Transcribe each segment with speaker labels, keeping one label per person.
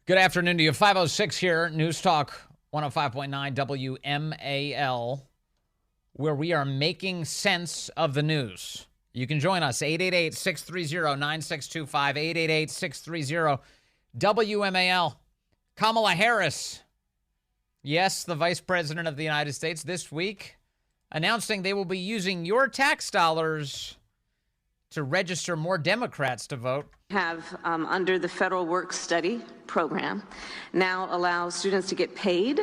Speaker 1: Good afternoon to you. 506 here, News Talk 105.9 WMAL, where we are making sense of the news. You can join us, 888-630-9625, 888-630-WMAL. Kamala Harris, yes, the Vice President of the United States, this week announcing they will be using your tax dollars to register more Democrats to vote.
Speaker 2: Have under the federal work study program now allows students to get paid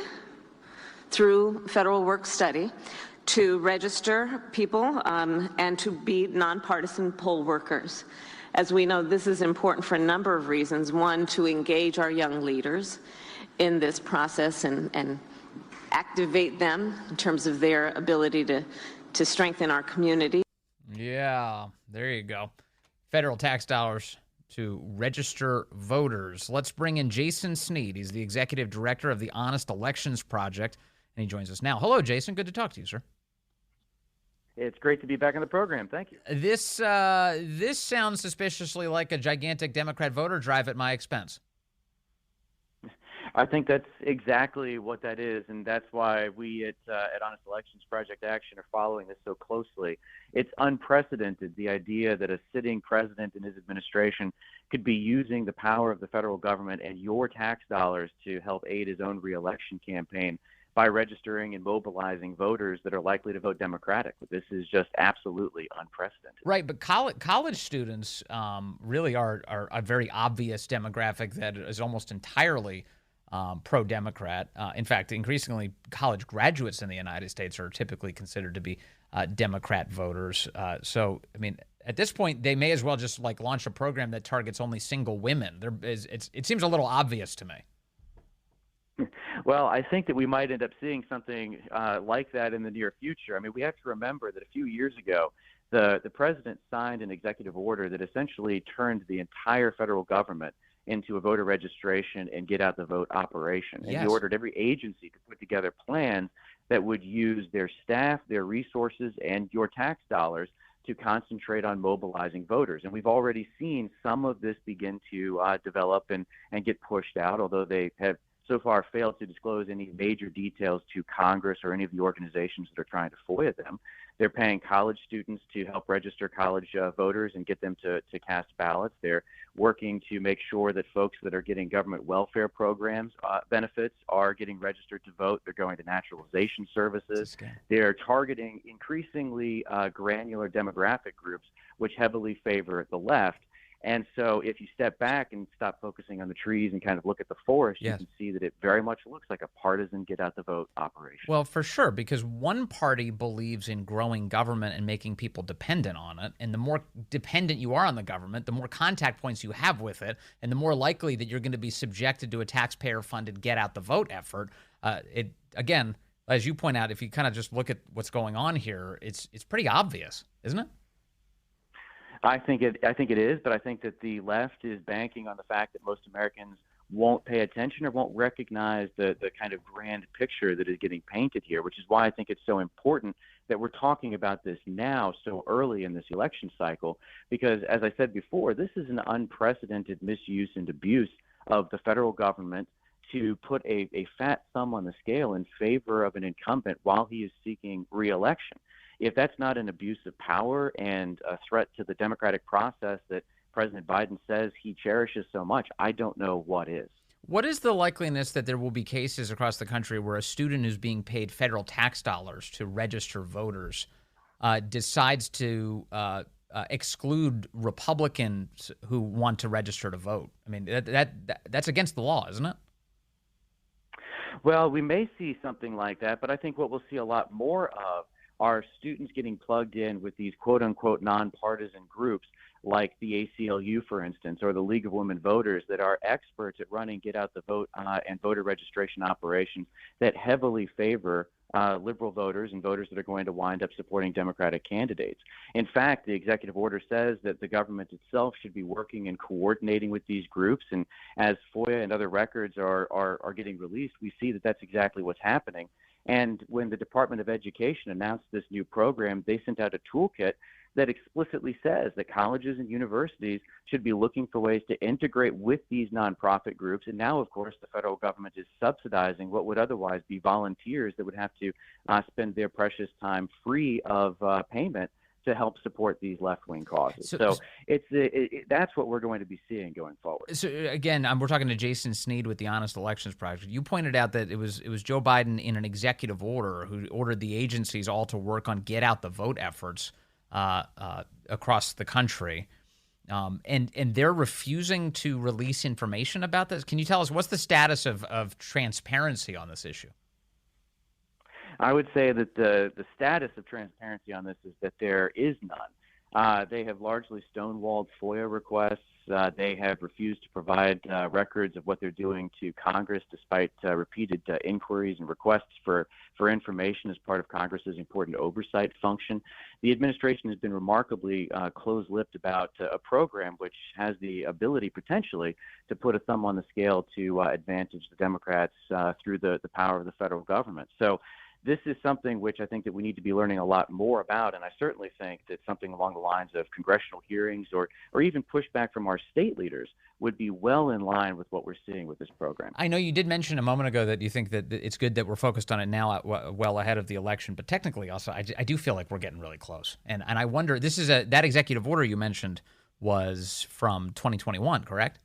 Speaker 2: through federal work study to register people and to be nonpartisan poll workers. As we know, this is important for a number of reasons. One, to engage our young leaders in this process and activate them in terms of their ability to strengthen our community.
Speaker 1: Yeah, there you go. Federal tax dollars to register voters. Let's bring in Jason Snead. He's the executive director of the Honest Elections Project, and he joins us now. Hello, Jason. Good to talk to you, sir.
Speaker 3: It's great to be back on the program. Thank you.
Speaker 1: This sounds suspiciously like a gigantic Democrat voter drive at my expense.
Speaker 3: I think that's exactly what that is, and that's why we at Honest Elections Project Action are following this so closely. It's unprecedented, the idea that a sitting president and his administration could be using the power of the federal government and your tax dollars to help aid his own reelection campaign by registering and mobilizing voters that are likely to vote Democratic. This is just absolutely unprecedented.
Speaker 1: Right, but college students really are a very obvious demographic that is almost entirely pro-Democrat. In fact, increasingly, college graduates in the United States are typically considered to be Democrat voters. So, I mean, at this point, they may as well just launch a program that targets only single women. It seems a little obvious to me.
Speaker 3: Well, I think that we might end up seeing something like that in the near future. I mean, we have to remember that a few years ago, the president signed an executive order that essentially turned the entire federal government into a voter registration and get out the vote operation. And he ordered every agency to put together plans that would use their staff, their resources, and your tax dollars to concentrate on mobilizing voters. And we've already seen some of this begin to develop and get pushed out, although they have so far failed to disclose any major details to Congress or any of the organizations that are trying to FOIA them. They're paying college students to help register college voters and get them to cast ballots. They're working to make sure that folks that are getting government welfare programs benefits are getting registered to vote. They're going to naturalization services. They're targeting increasingly granular demographic groups, which heavily favor the left. And so if you step back and stop focusing on the trees and kind of look at the forest, you can see that it very much looks like a partisan get-out-the-vote operation.
Speaker 1: Well, for sure, because one party believes in growing government and making people dependent on it, and the more dependent you are on the government, the more contact points you have with it, and the more likely that you're going to be subjected to a taxpayer-funded get-out-the-vote effort. Again, as you point out, if you kind of just look at what's going on here, it's pretty obvious, isn't it?
Speaker 3: I think it is, but I think that the left is banking on the fact that most Americans won't pay attention or won't recognize the kind of grand picture that is getting painted here, which is why I think it's so important that we're talking about this now so early in this election cycle, because as I said before, this is an unprecedented misuse and abuse of the federal government to put a fat thumb on the scale in favor of an incumbent while he is seeking re-election. If that's not an abuse of power and a threat to the democratic process that President Biden says he cherishes so much, I don't know what is.
Speaker 1: What is the likeliness that there will be cases across the country where a student who's being paid federal tax dollars to register voters decides to exclude Republicans who want to register to vote? I mean, that's against the law, isn't it?
Speaker 3: Well, we may see something like that, but I think what we'll see a lot more of are students getting plugged in with these quote-unquote nonpartisan groups like the ACLU, for instance, or the League of Women Voters that are experts at running get-out-the-vote and voter registration operations that heavily favor liberal voters and voters that are going to wind up supporting Democratic candidates. In fact, the executive order says that the government itself should be working and coordinating with these groups, and as FOIA and other records are getting released, we see that that's exactly what's happening. And when the Department of Education announced this new program, they sent out a toolkit that explicitly says that colleges and universities should be looking for ways to integrate with these nonprofit groups. And now, of course, the federal government is subsidizing what would otherwise be volunteers that would have to spend their precious time free of payment to help support these left-wing causes. So that's what we're going to be seeing going forward.
Speaker 1: So again, we're talking to Jason Snead with the Honest Elections Project. You pointed out that it was Joe Biden in an executive order who ordered the agencies all to work on get out the vote efforts across the country. And they're refusing to release information about this. Can you tell us what's the status of transparency on this issue?
Speaker 3: I would say that the status of transparency on this is that there is none. They have largely stonewalled FOIA requests. They have refused to provide records of what they're doing to Congress, despite repeated inquiries and requests for information as part of Congress's important oversight function. The administration has been remarkably close-lipped about a program which has the ability, potentially, to put a thumb on the scale to advantage the Democrats through the power of the federal government. So this is something which I think that we need to be learning a lot more about, and I certainly think that something along the lines of congressional hearings or even pushback from our state leaders would be well in line with what we're seeing with this program. I
Speaker 1: know you did mention a moment ago that you think that it's good that we're focused on it now well ahead of the election, but technically also I do feel like we're getting really close. And I wonder, this is that executive order you mentioned was from 2021, correct?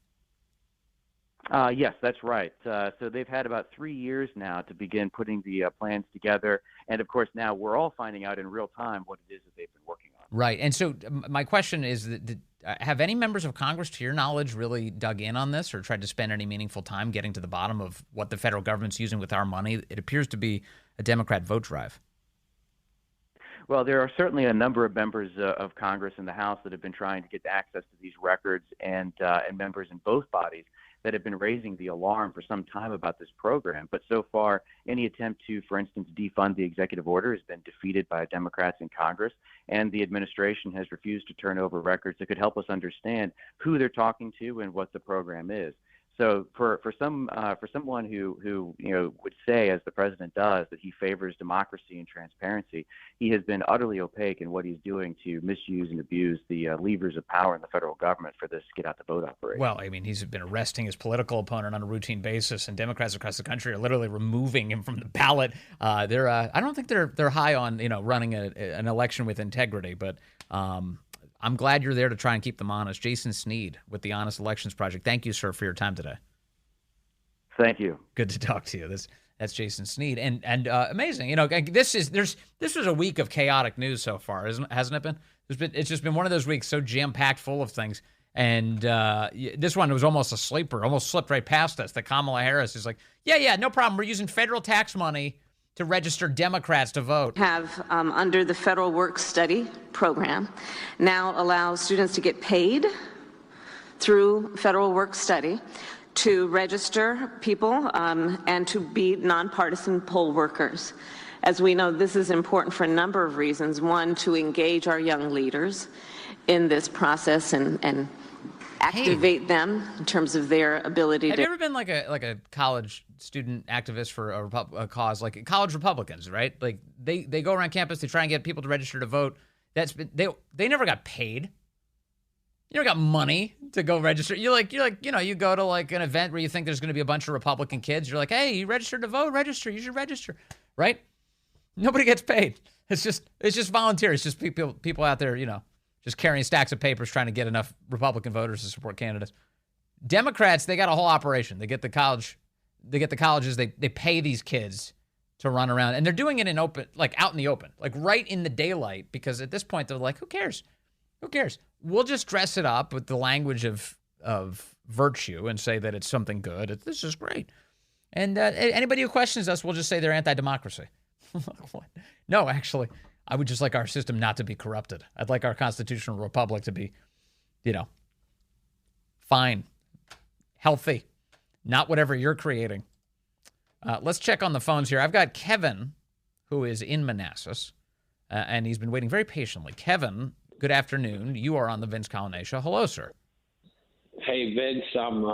Speaker 3: Yes, that's right. So they've had about 3 years now to begin putting the plans together. And, of course, now we're all finding out in real time what it is that they've been working on.
Speaker 1: Right. And so my question is, have any members of Congress, to your knowledge, really dug in on this or tried to spend any meaningful time getting to the bottom of what the federal government's using with our money? It appears to be a Democrat vote drive.
Speaker 3: Well, there are certainly a number of members of Congress in the House that have been trying to get access to these records, and members in both bodies that have been raising the alarm for some time about this program. But so far, any attempt to, for instance, defund the executive order has been defeated by Democrats in Congress, and the administration has refused to turn over records that could help us understand who they're talking to and what the program is. So for someone who would say, as the president does, that he favors democracy and transparency, he has been utterly opaque in what he's doing to misuse and abuse the levers of power in the federal government for this get out the vote operation.
Speaker 1: Well, I mean, he's been arresting his political opponent on a routine basis, and Democrats across the country are literally removing him from the ballot. I don't think they're high on running an election with integrity, but. I'm glad you're there to try and keep them honest. Jason Snead with the Honest Elections Project. Thank you, sir, for your time today.
Speaker 3: Thank you.
Speaker 1: Good to talk to you. That's Jason Snead, and amazing. This was a week of chaotic news so far, hasn't it been? It's just been one of those weeks so jam-packed full of things, and this one was almost a sleeper, almost slipped right past us. That Kamala Harris is like, yeah, no problem. We're using federal tax money to register Democrats to vote.
Speaker 2: Have, under the Federal Work Study program, now allows students to get paid through Federal Work Study to register people and to be nonpartisan poll workers. As we know, this is important for a number of reasons. One, to engage our young leaders in this process and activate them in terms of their ability to.
Speaker 1: Have you ever been like a college student activist for a cause, like college Republicans, right? Like they go around campus, they try and get people to register to vote. They never got paid. You never got money to go register. You go to like an event where you think there's going to be a bunch of Republican kids. You're like, hey, you registered to vote, register. You should register, right? Nobody gets paid. It's just volunteer. It's just people out there, just carrying stacks of papers trying to get enough Republican voters to support candidates. Democrats, they got a whole operation. They get the colleges, they pay these kids to run around, and they're doing it in open, like out in the open, like right in the daylight, because at this point they're like, who cares? Who cares? We'll just dress it up with the language of virtue and say that it's something good. This is great. And anybody who questions us, we'll just say they're anti-democracy. No, actually, I would just like our system not to be corrupted. I'd like our constitutional republic to be, fine, healthy, not whatever you're creating. Let's check on the phones here. I've got Kevin, who is in Manassas, and he's been waiting very patiently. Kevin, good afternoon. You are on the Vince Coglianese Show. Hello, sir.
Speaker 4: Hey, Vince, I'm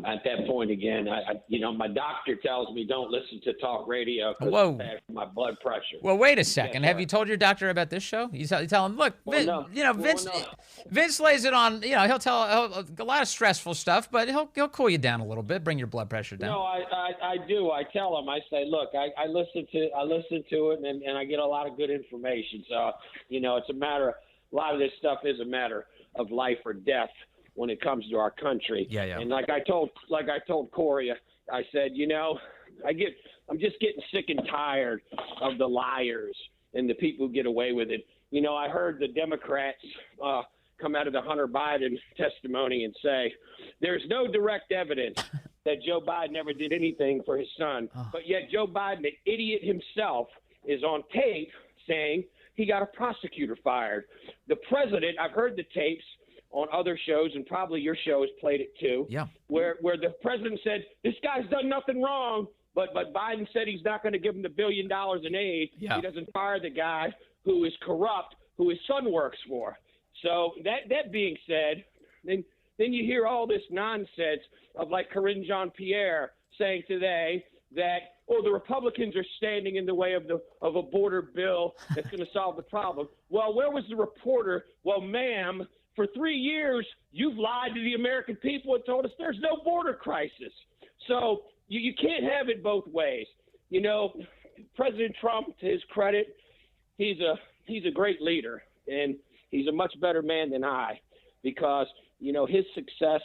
Speaker 4: at that point again. My doctor tells me don't listen to talk radio because it's bad for my blood pressure.
Speaker 1: Well, wait a second. Have you told your doctor about this show? You tell him, look, Vince lays it on. He'll tell a lot of stressful stuff, but he'll cool you down a little bit, bring your blood pressure down.
Speaker 4: No, I do. I tell him. I say, look, I listen to it, and I get a lot of good information. So, it's a matter. A lot of this stuff is a matter of life or death when it comes to our country.
Speaker 1: Yeah.
Speaker 4: And like I told Corey, I said, I'm just getting sick and tired of the liars and the people who get away with it. I heard the Democrats come out of the Hunter Biden testimony and say there's no direct evidence that Joe Biden ever did anything for his son. But yet Joe Biden, the idiot himself, is on tape saying he got a prosecutor fired. The president, I've heard the tapes on other shows, and probably your show has played it too, where the president said, this guy's done nothing wrong, but Biden said he's not going to give him the $1 billion in aid.
Speaker 1: Yeah.
Speaker 4: He doesn't fire the guy who is corrupt, who his son works for. So that being said, then you hear all this nonsense of like Karine Jean-Pierre saying today that, the Republicans are standing in the way of a border bill that's going to solve the problem. Well, where was the reporter? Well, ma'am, for 3 years, you've lied to the American people and told us there's no border crisis. So you can't have it both ways. President Trump, to his credit, he's a great leader, and he's a much better man than I, because, his success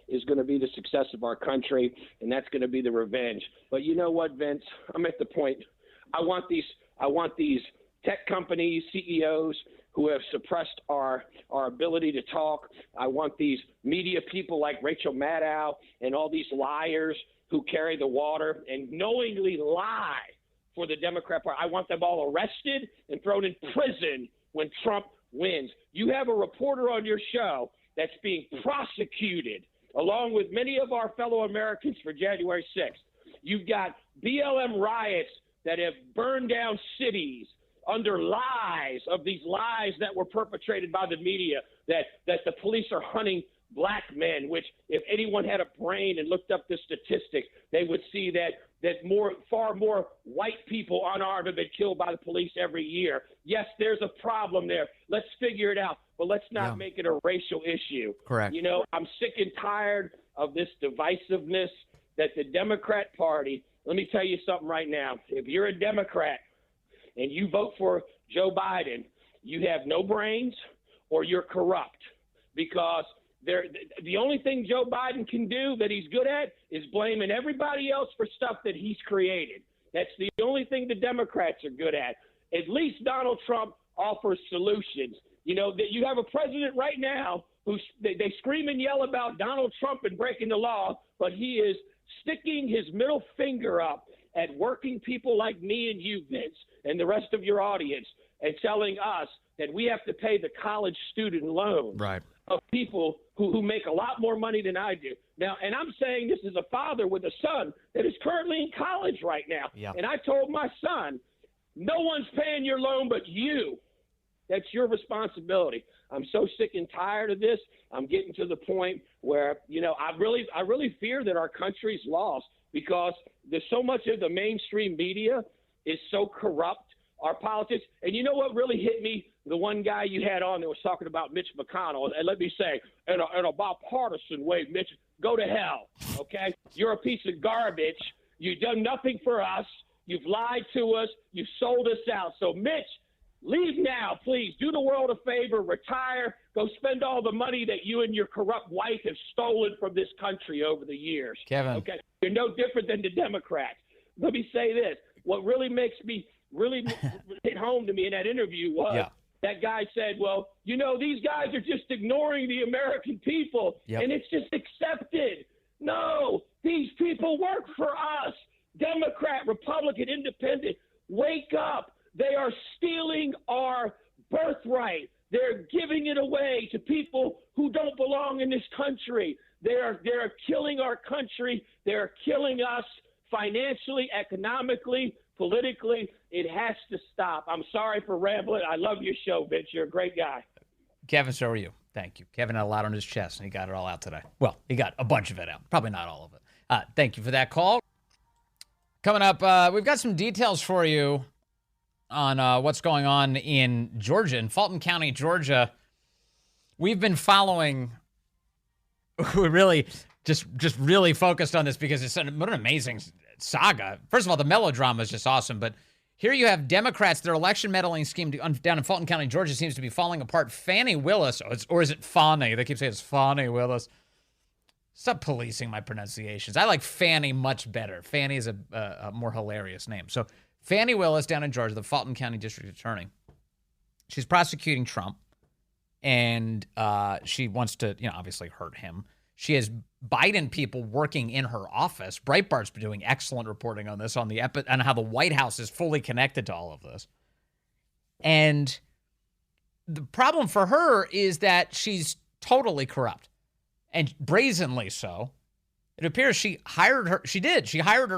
Speaker 4: is going to be the success of our country, and that's going to be the revenge. But you know what, Vince? I'm at the point. I want these tech companies, CEOs who have suppressed our ability to talk. I want these media people like Rachel Maddow and all these liars who carry the water and knowingly lie for the Democrat Party. I want them all arrested and thrown in prison when Trump wins. You have a reporter on your show that's being prosecuted along with many of our fellow Americans for January 6th. You've got BLM riots that have burned down cities under lies of these lies that were perpetrated by the media, that the police are hunting black men, which if anyone had a brain and looked up the statistics, they would see that far more white people unarmed have been killed by the police every year. Yes, there's a problem there. Let's figure it out, but let's not make it a racial issue.
Speaker 1: Correct.
Speaker 4: I'm sick and tired of this divisiveness that the Democrat Party, let me tell you something right now. If you're a Democrat and you vote for Joe Biden, you have no brains or you're corrupt, because the only thing Joe Biden can do that he's good at is blaming everybody else for stuff that he's created. That's the only thing the Democrats are good at. At least Donald Trump offers solutions. That you have a president right now who they scream and yell about Donald Trump and breaking the law, but he is sticking his middle finger up at working people like me and you, Vince, and the rest of your audience, and telling us that we have to pay the college student loans of people who make a lot more money than I do. Now, and I'm saying this is a father with a son that is currently in college right now.
Speaker 1: Yeah.
Speaker 4: And I told my son, no one's paying your loan but you. That's your responsibility. I'm so sick and tired of this. I'm getting to the point where, I really fear that our country's lost, because there's so much of the mainstream media is so corrupt, our politics. And you know what really hit me? The one guy you had on that was talking about Mitch McConnell. And let me say, in a bipartisan way, Mitch, go to hell, okay? You're a piece of garbage. You've done nothing for us. You've lied to us. You've sold us out. So, Mitch, leave now, please. Do the world a favor. Retire. Go spend all the money that you and your corrupt wife have stolen from this country over the years.
Speaker 1: Kevin.
Speaker 4: Okay? You're no different than the Democrats. Let me say this. What really hit home to me in that interview was that guy said, well, these guys are just ignoring the American people, and it's just accepted. No, these people work for us. Democrat, Republican, Independent, wake up. They are stealing our birthright. They're giving it away to people who don't belong in this country. They're killing our country. They're killing us financially, economically, politically. It has to stop. I'm sorry for rambling. I love your show, Vince. You're a great guy.
Speaker 1: Kevin, so are you. Thank you. Kevin had a lot on his chest, and he got it all out today. Well, he got a bunch of it out. Probably not all of it. Thank you for that call. Coming up, we've got some details for you on what's going on in Georgia, in Fulton County, Georgia. We've been following, we're really just really focused on this because it's what an amazing saga. First of all, the melodrama is just awesome, but here you have Democrats, their election meddling scheme down in Fulton County, Georgia seems to be falling apart. Fani Willis, or is it Fani? They keep saying it's Fani Willis. Stop policing my pronunciations. I like Fani much better. Fani is a more hilarious name. So Fani Willis down in Georgia, the Fulton County District Attorney, she's prosecuting Trump, and she wants to, obviously hurt him. She has Biden people working in her office. Breitbart's been doing excellent reporting on this, on how the White House is fully connected to all of this. And the problem for her is that she's totally corrupt, and brazenly so. It appears she hired her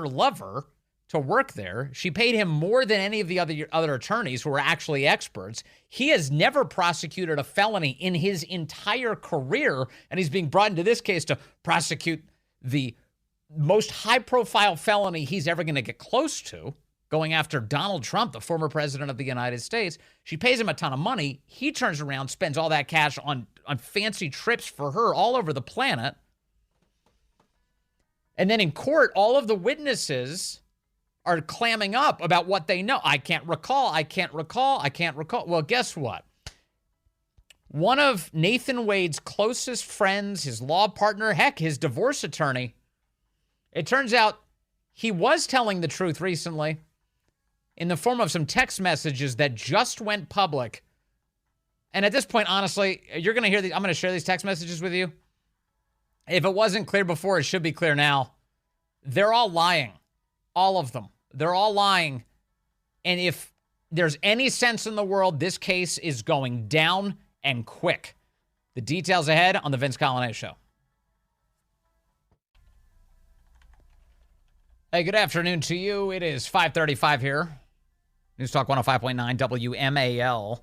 Speaker 1: lover to work there. She paid him more than any of the other attorneys who were actually experts. He has never prosecuted a felony in his entire career, and he's being brought into this case to prosecute the most high-profile felony he's ever going to get close to, going after Donald Trump, the former president of the United States. She pays him a ton of money. He turns around, spends all that cash on fancy trips for her all over the planet. And then in court, all of the witnesses are clamming up about what they know. I can't recall. Well, guess what? One of Nathan Wade's closest friends, his law partner, heck, his divorce attorney, it turns out he was telling the truth recently in the form of some text messages that just went public. And at this point, honestly, you're going to hear these. I'm going to share these text messages with you. If it wasn't clear before, it should be clear now. They're all lying. All of them. They're all lying. And if there's any sense in the world, this case is going down and quick. The details ahead on the Vince Coglianese Show. Hey, good afternoon to you. It is 5:35 here. News Talk 105.9 WMAL,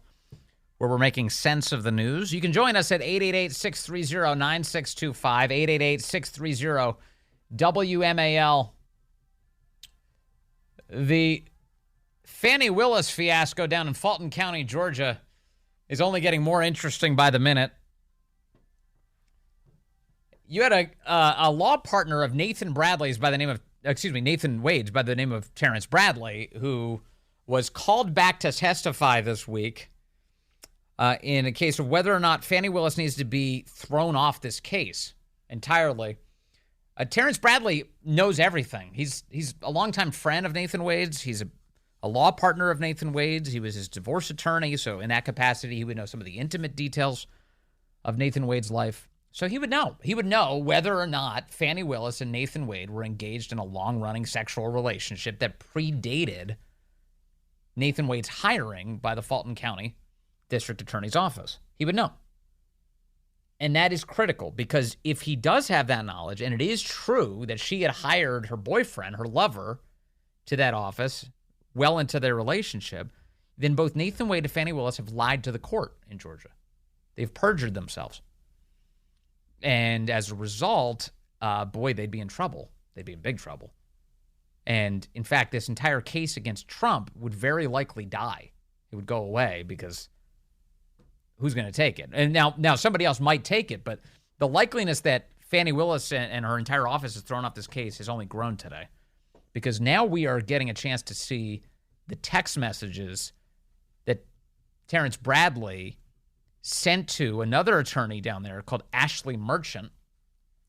Speaker 1: where we're making sense of the news. You can join us at 888-630-9625, 888-630-WMAL. The Fani Willis fiasco down in Fulton County, Georgia, is only getting more interesting by the minute. You had a law partner of Nathan Wade's by the name of Terrence Bradley, who was called back to testify this week in a case of whether or not Fani Willis needs to be thrown off this case entirely. Terrence Bradley knows everything. He's a longtime friend of Nathan Wade's. He's a law partner of Nathan Wade's. He was his divorce attorney, so in that capacity, he would know some of the intimate details of Nathan Wade's life. So he would know. He would know whether or not Fani Willis and Nathan Wade were engaged in a long-running sexual relationship that predated Nathan Wade's hiring by the Fulton County District Attorney's Office. He would know. And that is critical, because if he does have that knowledge, and it is true that she had hired her boyfriend, her lover, to that office well into their relationship, then both Nathan Wade and Fani Willis have lied to the court in Georgia. They've perjured themselves. And as a result, they'd be in trouble. They'd be in big trouble. And in fact, this entire case against Trump would very likely die. It would go away, because who's going to take it? And now somebody else might take it, but the likeliness that Fani Willis and her entire office is thrown off this case has only grown today, because now we are getting a chance to see the text messages that Terrence Bradley sent to another attorney down there called Ashley Merchant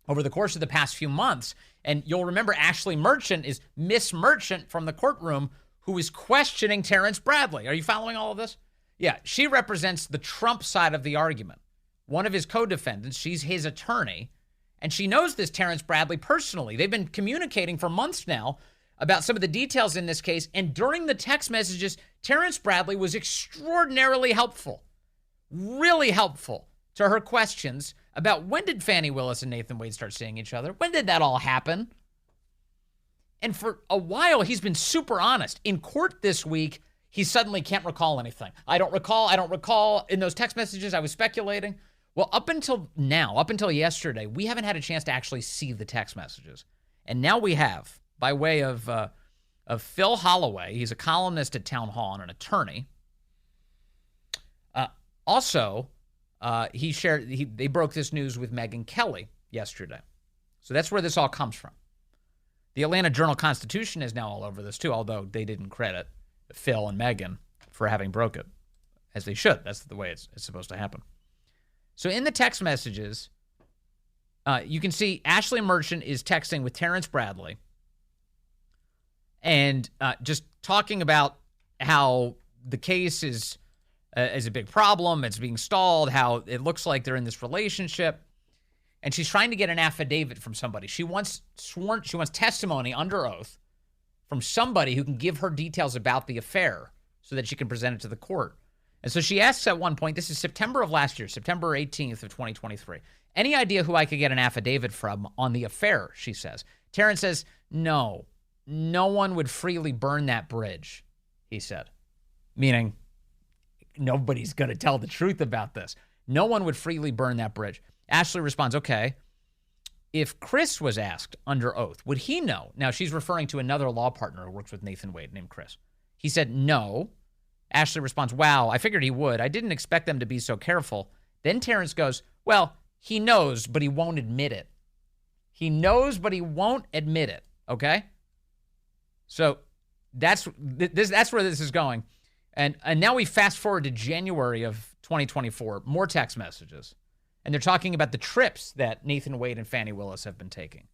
Speaker 1: over the course of the past few months. And you'll remember Ashley Merchant is Miss Merchant from the courtroom, who is questioning Terrence Bradley. Are you following all of this? Yeah, she represents the Trump side of the argument. One of his co-defendants, she's his attorney, and she knows this Terrence Bradley personally. They've been communicating for months now about some of the details in this case, and during the text messages, Terrence Bradley was extraordinarily helpful, really helpful to her questions about when did Fani Willis and Nathan Wade start seeing each other? When did that all happen? And for a while, he's been super honest. In court this week, he suddenly can't recall anything. I don't recall. In those text messages, I was speculating. Well, up until now, up until yesterday, we haven't had a chance to actually see the text messages. And now we have, by way of Phil Holloway. He's a columnist at Town Hall and an attorney. They broke this news with Megyn Kelly yesterday. So that's where this all comes from. The Atlanta Journal-Constitution is now all over this too, although they didn't credit Phil and Megyn for having broke it, as they should. That's the way it's supposed to happen. So in the text messages, you can see Ashley Merchant is texting with Terrence Bradley and just talking about how the case is a big problem. It's being stalled, how it looks like they're in this relationship. And she's trying to get an affidavit from somebody. She wants testimony under oath from somebody who can give her details about the affair so that she can present it to the court. And so she asks at one point, this is September of last year, September 18th of 2023, any idea who I could get an affidavit from on the affair, she says. Terrence says, no one would freely burn that bridge, he said, meaning nobody's going to tell the truth about this. No one would freely burn that bridge. Ashley responds, okay, if Chris was asked under oath, would he know? Now, she's referring to another law partner who works with Nathan Wade named Chris. He said, no. Ashley responds, wow, I figured he would. I didn't expect them to be so careful. Then Terrence goes, well, he knows, but he won't admit it. He knows, but he won't admit it, okay? So that's where this is going. And now we fast forward to January of 2024, more text messages. And they're talking about the trips that Nathan Wade and Fani Willis have been taking.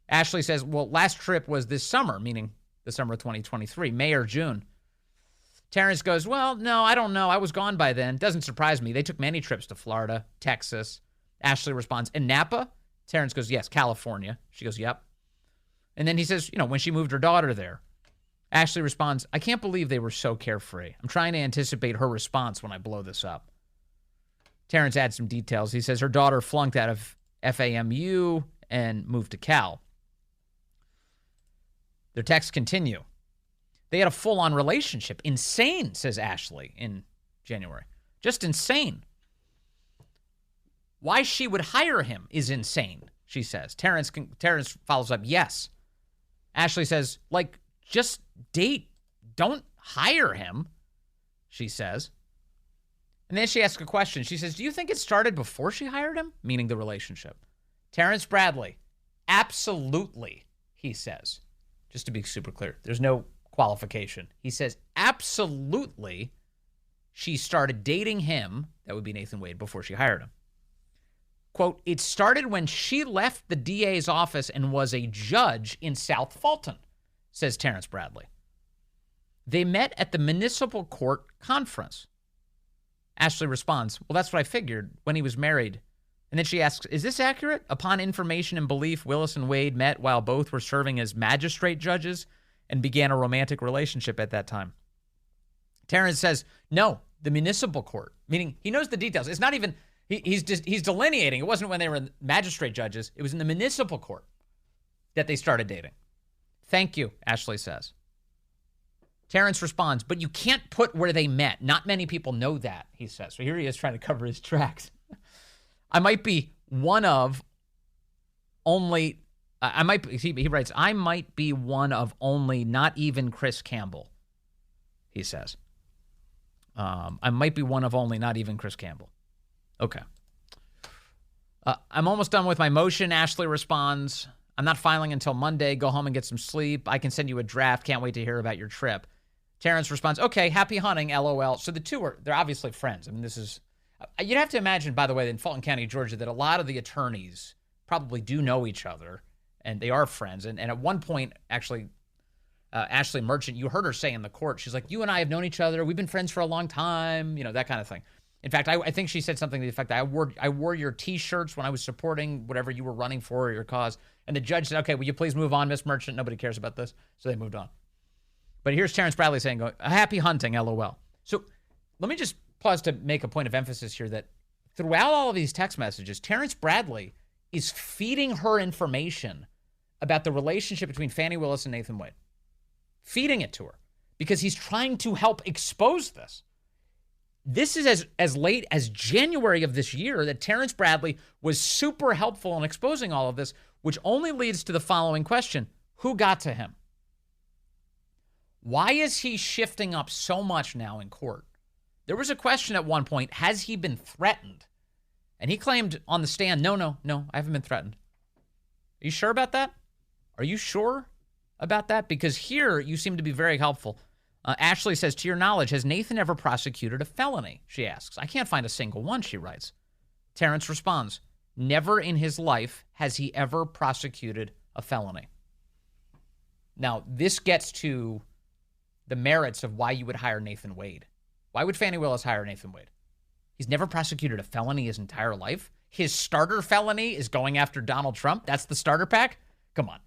Speaker 1: Ashley says, well, last trip was this summer, meaning the summer of 2023, May or June. Terrence goes, well, no, I don't know. I was gone by then. Doesn't surprise me. They took many trips to Florida, Texas. Ashley responds, in Napa? Terrence goes, yes, California. She goes, yep. And then he says, when she moved her daughter there. Ashley responds, I can't believe they were so carefree. I'm trying to anticipate her response when I blow this up. Terrence adds some details. He says her daughter flunked out of FAMU and moved to Cal. Their texts continue. They had a full-on relationship. Insane, says Ashley in January. Just insane. Why she would hire him is insane, she says. Terrence follows up, yes. Ashley says, just date. Don't hire him, she says. And then she asks a question. She says, do you think it started before she hired him? Meaning the relationship. Terrence Bradley, absolutely, he says. Just to be super clear, there's no qualification. He says, absolutely, she started dating him, that would be Nathan Wade, before she hired him. Quote, it started when she left the DA's office and was a judge in South Fulton, says Terrence Bradley. They met at the municipal court conference. Ashley responds, well, that's what I figured when he was married. And then she asks, is this accurate? Upon information and belief, Willis and Wade met while both were serving as magistrate judges and began a romantic relationship at that time. Terrence says, no, the municipal court, meaning he knows the details. It's not even, he's delineating. It wasn't when they were magistrate judges. It was in the municipal court that they started dating. Thank you, Ashley says. Terrence responds, but you can't put where they met. Not many people know that, he says. So here he is trying to cover his tracks. I might be one of only, he writes, I might be one of only, not even Chris Campbell, he says. I might be one of only, not even Chris Campbell. Okay. I'm almost done with my motion, Ashley responds. I'm not filing until Monday. Go home and get some sleep. I can send you a draft. Can't wait to hear about your trip. Terrence responds, okay, happy hunting, LOL. So the two they're obviously friends. I mean, this is, you'd have to imagine, by the way, in Fulton County, Georgia, that a lot of the attorneys probably do know each other and they are friends. And at one point, actually, Ashley Merchant, you heard her say in the court, she's like, you and I have known each other. We've been friends for a long time, that kind of thing. In fact, I think she said something to the effect that I wore your T-shirts when I was supporting whatever you were running for or your cause. And the judge said, okay, will you please move on, Miss Merchant? Nobody cares about this. So they moved on. But here's Terrence Bradley saying, happy hunting, LOL. So let me just pause to make a point of emphasis here that throughout all of these text messages, Terrence Bradley is feeding her information about the relationship between Fani Willis and Nathan Wade. Feeding it to her because he's trying to help expose this. This is as late as January of this year that Terrence Bradley was super helpful in exposing all of this, which only leads to the following question. Who got to him? Why is he shifting up so much now in court? There was a question at one point, has he been threatened? And he claimed on the stand, no, I haven't been threatened. Are you sure about that? Are you sure about that? Because here you seem to be very helpful. Ashley says, to your knowledge, has Nathan ever prosecuted a felony? She asks. I can't find a single one, she writes. Terrence responds, never in his life has he ever prosecuted a felony. Now, this gets to the merits of why you would hire Nathan Wade. Why would Fani Willis hire Nathan Wade? He's never prosecuted a felony his entire life. His starter felony is going after Donald Trump. That's the starter pack? Come on.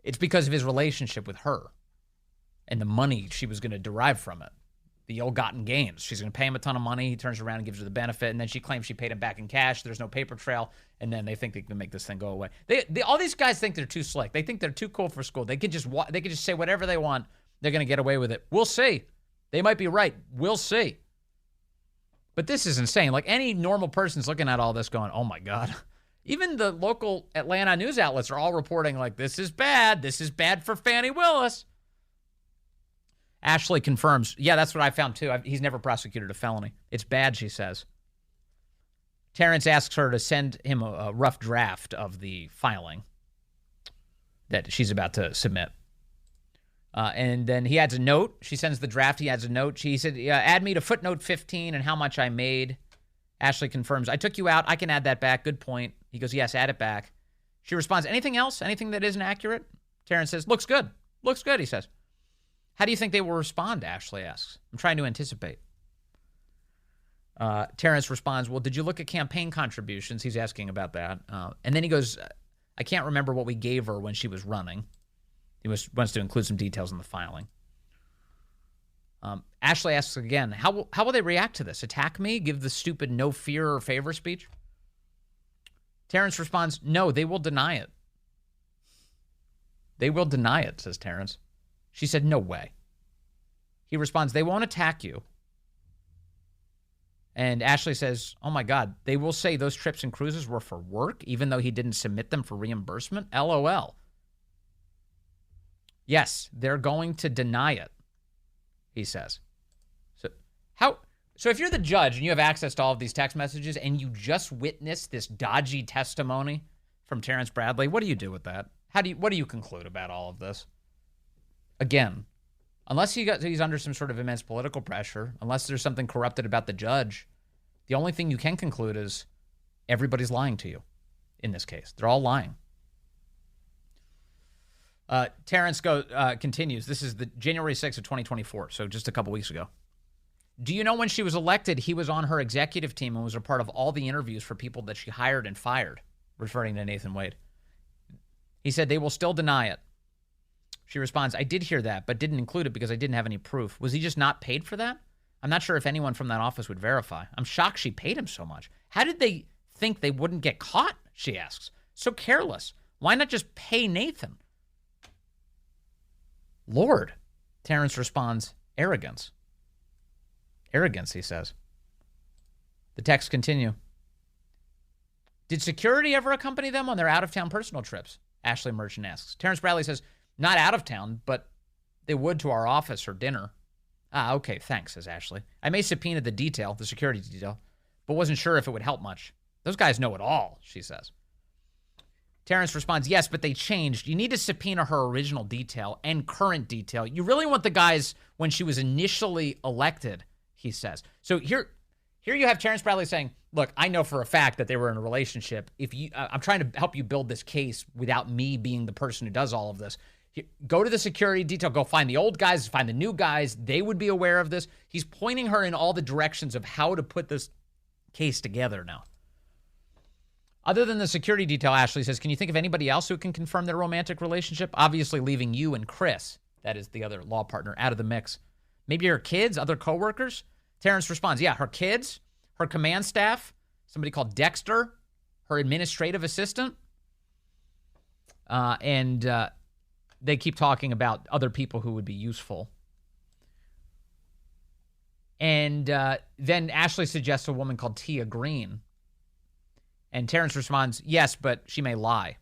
Speaker 1: It's because of his relationship with her and the money she was going to derive from it. The ill-gotten gains. She's going to pay him a ton of money. He turns around and gives her the benefit, and then she claims she paid him back in cash. There's no paper trail, and then they think they can make this thing go away. All these guys think they're too slick. They think they're too cool for school. They could just say whatever they want. They're going to get away with it. We'll see. They might be right. We'll see. But this is insane. Like, any normal person's looking at all this going, oh, my God. Even the local Atlanta news outlets are all reporting, like, this is bad. This is bad for Fani Willis. Ashley confirms, yeah, that's what I found, too. He's never prosecuted a felony. It's bad, she says. Terrence asks her to send him a rough draft of the filing that she's about to submit. And then he adds a note. She sends the draft. He adds a note. She said, add me to footnote 15 and how much I made. Ashley confirms, I took you out. I can add that back. Good point. He goes, yes, add it back. She responds, anything else? Anything that isn't accurate? Terrence says, looks good. Looks good, he says. How do you think they will respond? Ashley asks. I'm trying to anticipate. Terrence responds, well, did you look at campaign contributions? He's asking about that. And then he goes, I can't remember what we gave her when she was running. He wants to include some details in the filing. Ashley asks again, how will they react to this? Attack me? Give the stupid no fear or favor speech? Terrence responds, no, they will deny it. They will deny it, says Terrence. She said, no way. He responds, they won't attack you. And Ashley says, oh my God, they will say those trips and cruises were for work, even though he didn't submit them for reimbursement? LOL. Yes, they're going to deny it, he says. So if you're the judge and you have access to all of these text messages and you just witnessed this dodgy testimony from Terrence Bradley, what do you do with that? What do you conclude about all of this? Again, unless he's under some sort of immense political pressure, unless there's something corrupted about the judge, the only thing you can conclude is everybody's lying to you in this case. They're all lying. Terrence continues. This is the January 6th of 2024, so just a couple weeks ago. Do you know when she was elected, he was on her executive team and was a part of all the interviews for people that she hired and fired, referring to Nathan Wade. He said they will still deny it. She responds, I did hear that, but didn't include it because I didn't have any proof. Was he just not paid for that? I'm not sure if anyone from that office would verify. I'm shocked she paid him so much. How did they think they wouldn't get caught? She asks. So careless. Why not just pay Nathan? Lord. Terrence responds, arrogance. Arrogance, he says. The texts continue. Did security ever accompany them on their out-of-town personal trips? Ashley Merchant asks. Terrence Bradley says, not out of town, but they would to our office or dinner. Ah, okay, thanks, says Ashley. I may subpoena the security detail, but wasn't sure if it would help much. Those guys know it all, she says. Terrence responds, yes, but they changed. You need to subpoena her original detail and current detail. You really want the guys when she was initially elected, he says. So here you have Terrence Bradley saying, look, I know for a fact that they were in a relationship. I'm trying to help you build this case without me being the person who does all of this. Go to the security detail. Go find the old guys, find the new guys. They would be aware of this. He's pointing her in all the directions of how to put this case together now. Other than the security detail, Ashley says, can you think of anybody else who can confirm their romantic relationship? Obviously leaving you and Chris, that is the other law partner, out of the mix. Maybe her kids, other coworkers? Terrence responds, yeah, her kids, her command staff, somebody called Dexter, her administrative assistant, and they keep talking about other people who would be useful. And then Ashley suggests a woman called Tia Green. And Terrence responds, yes, but she may lie.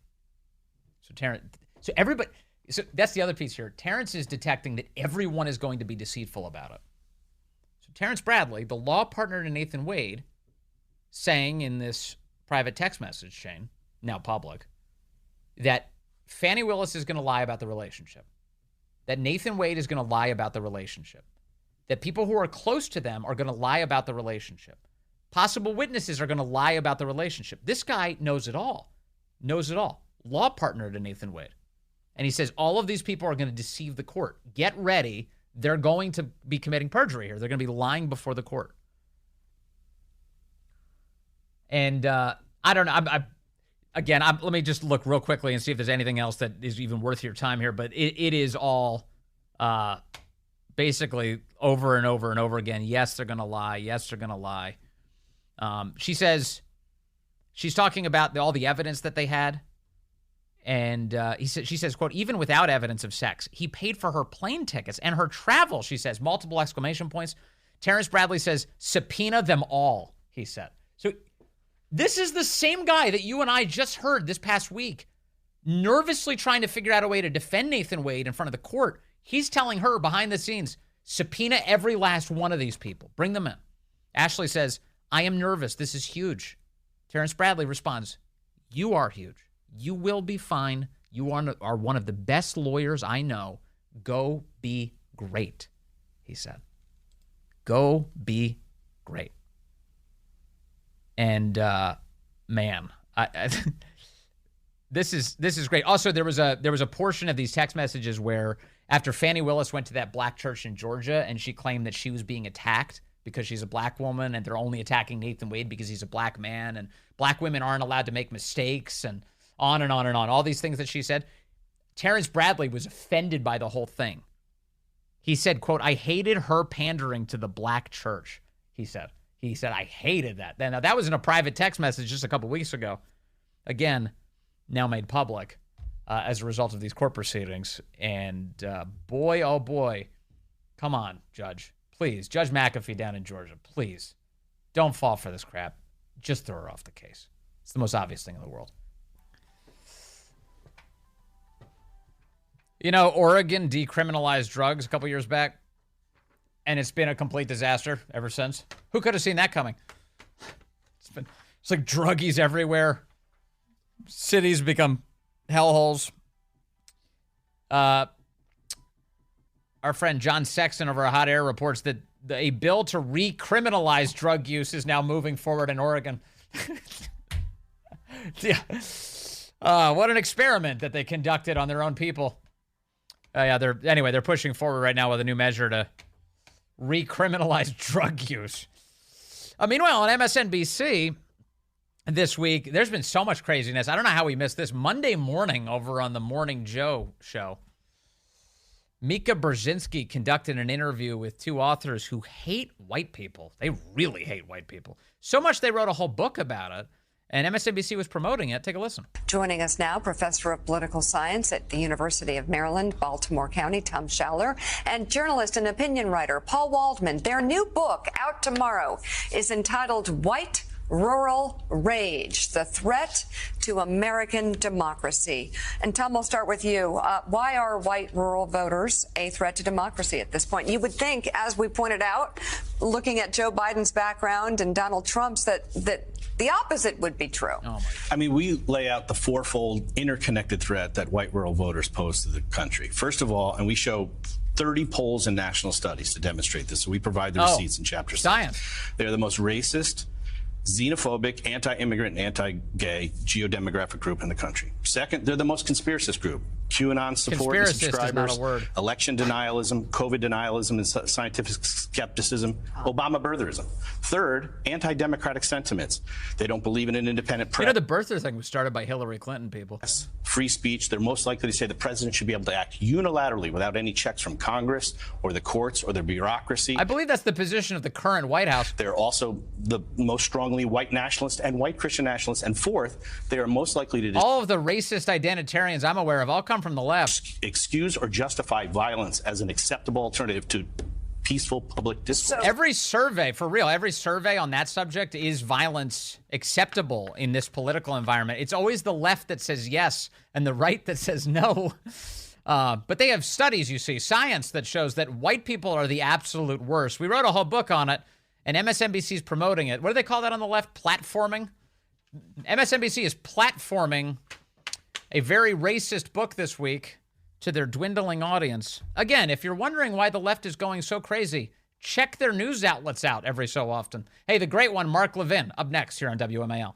Speaker 1: So everybody, so that's the other piece here. Terrence is detecting that everyone is going to be deceitful about it. So Terrence Bradley, the law partner to Nathan Wade, saying in this private text message chain, now public, that Fani Willis is going to lie about the relationship, that Nathan Wade is going to lie about the relationship, that people who are close to them are going to lie about the relationship. Possible witnesses are going to lie about the relationship. This guy knows it all. Knows it all. Law partner to Nathan Wade. And he says all of these people are going to deceive the court. Get ready. They're going to be committing perjury here. They're going to be lying before the court. And I don't know. Let me just look real quickly and see if there's anything else that is even worth your time here. But it is all basically over and over and over again. Yes, they're going to lie. Yes, they're going to lie. She says she's talking about all the evidence that they had. And she says, quote, even without evidence of sex, he paid for her plane tickets and her travel, she says, multiple exclamation points. Terrence Bradley says, subpoena them all, he said. So this is the same guy that you and I just heard this past week, nervously trying to figure out a way to defend Nathan Wade in front of the court. He's telling her behind the scenes, subpoena every last one of these people. Bring them in. Ashley says, I am nervous. This is huge. Terrence Bradley responds, you are huge. You will be fine. You are one of the best lawyers I know. Go be great, he said. Go be great. And man, this is great. Also, there was a portion of these text messages where after Fani Willis went to that black church in Georgia and she claimed that she was being attacked because she's a black woman and they're only attacking Nathan Wade because he's a black man and black women aren't allowed to make mistakes and on and on and on. All these things that she said. Terrence Bradley was offended by the whole thing. He said, quote, I hated her pandering to the black church, he said. He said, I hated that. Now, that was in a private text message just a couple weeks ago. Again, now made public as a result of these court proceedings. And boy, oh boy, come on, Judge. Please, Judge McAfee down in Georgia, please don't fall for this crap. Just throw her off the case. It's the most obvious thing in the world. You know, Oregon decriminalized drugs a couple years back, and it's been a complete disaster ever since. Who could have seen that coming? It's like druggies everywhere. Cities become hellholes. Our friend John Sexton over at Hot Air reports that a bill to recriminalize drug use is now moving forward in Oregon. Yeah. What an experiment that they conducted on their own people. They're pushing forward right now with a new measure to recriminalize drug use. Meanwhile, on MSNBC this week, there's been so much craziness. I don't know how we missed this. Monday morning over on the Morning Joe show, Mika Brzezinski conducted an interview with two authors who hate white people. They really hate white people. So much they wrote a whole book about it. And MSNBC was promoting it. Take a listen.
Speaker 5: Joining us now, Professor of Political Science at the University of Maryland, Baltimore County, Tom Schaller, and journalist and opinion writer Paul Waldman. Their new book, out tomorrow, is entitled White Rural Rage, the Threat to American Democracy. And Tom, we'll start with you. Why are white rural voters a threat to democracy at this point? You would think, as we pointed out, looking at Joe Biden's background and Donald Trump's, that the opposite would be true.
Speaker 1: Oh,
Speaker 6: I mean, we lay out the fourfold interconnected threat that white rural voters pose to the country. First of all, and we show 30 polls and national studies to demonstrate this. So we provide the receipts in Chapter 6.
Speaker 1: Science.
Speaker 6: They're the most racist, xenophobic, anti-immigrant, and anti-gay geodemographic group in the country. Second, they're the most conspiracist group. QAnon support and subscribers, election denialism, COVID denialism and scientific skepticism, Obama birtherism. Third, anti-democratic sentiments. They don't believe in an independent press.
Speaker 1: You know, the birther thing was started by Hillary Clinton, people.
Speaker 6: Free speech. They're most likely to say the president should be able to act unilaterally without any checks from Congress or the courts or the bureaucracy.
Speaker 1: I believe that's the position of the current White House.
Speaker 6: They're also the most strongly white nationalist and white Christian nationalists. And fourth, they are most likely to...
Speaker 1: All of the racist identitarians I'm aware of all come from the left.
Speaker 6: Excuse or justify violence as an acceptable alternative to peaceful public discourse.
Speaker 1: Every survey, for real, every survey on that subject, is violence acceptable in this political environment? It's always the left that says yes and the right that says no. But they have studies, you see, science that shows that white people are the absolute worst. We wrote a whole book on it, and MSNBC is promoting it. What do they call that on the left? Platforming? MSNBC is platforming a very racist book this week to their dwindling audience. Again, if you're wondering why the left is going so crazy, check their news outlets out every so often. Hey, the great one, Mark Levin, up next here on WMAL.